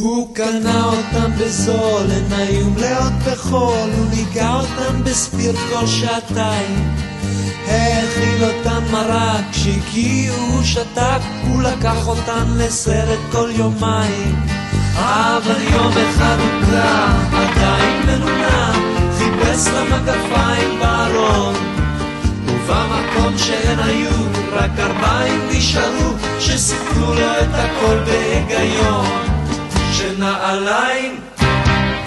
הוא קנה אותם בזול, הן היו מלאות בחול, הוא ניגע אותם בספיר כל שעתיים, האכיל אותן מרק, כשהגיעו הוא שתק, הוא לקח אותן לסרט כל יומיים. אבל יום אחד הוא קם, עדיין מנונם, חיפש למגפיים בארון, ובמקום שהן היו, רק 4 נשארו, שסיפרו לו את הכל בהיגיון. שנעליים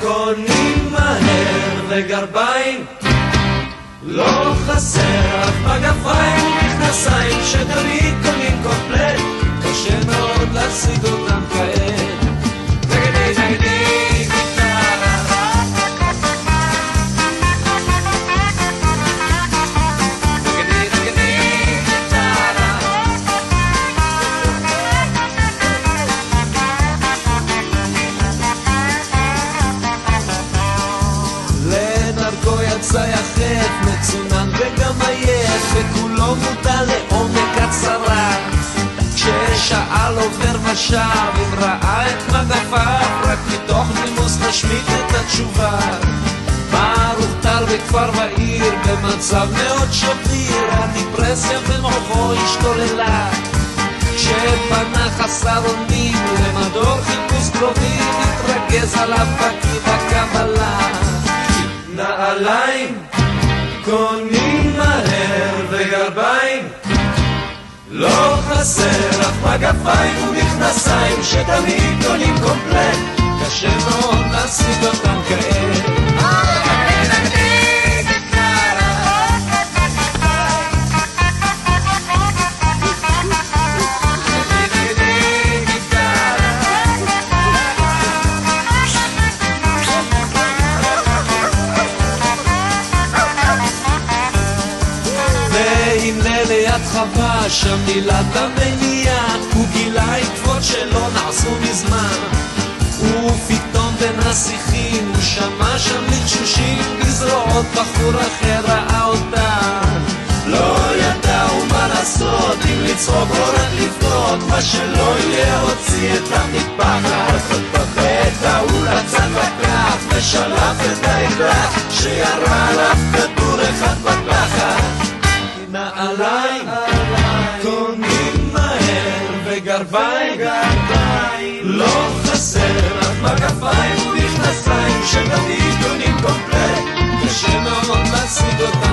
קונים מהר וגרביים לא חסר, אף מגפיים ומכנסיים שתמיד קונים קומפלט, קשה מאוד להשיג אותם כעת. נגדי נגדי גיטרה, נגדי נגדי גיטרה, לדרכו יצא יחף, מצונן וגם עייף, וכולו מודע לעומק הצרה. כששאל עובר ושב אם ראה את מגפיו, רק מתוך נימוס נשמיט את התשובה. ברוך טל בכפר ועיר במצב מאוד שביר, הדיפרסיה במוחו השתוללה. כשפנה חסר אונים למדור חיפוש קרובים, התרכז עליו פקיד הקבלה. נעליים קונים מהר וגרביים לא חסר, אף מגפיים ומכנסיים שתמיד קונים קומפלט, קשה מאוד להשיג אותם כעת. ליד חווה, שם מילת המניעה, הוא גילה עקבות שלא נעשו מזמן, ופתאום בין השיחים הוא שמע שם לחשושים בזרועות, בחור אחר ראה אותה, לא ידעו מה לעשות, אם לצחוק או רק לבכות, מה שלא יהיה הוציא את המטפחת, את ההוא לצד לקח ושלף את האקדח שירה עליו כדור אחד בפחד. נעליים קונים מהר וגרביים לא חסר, אף מגפיים ומכנסיים שתמיד קונים קומפלט, קשה מאוד להשיג אותם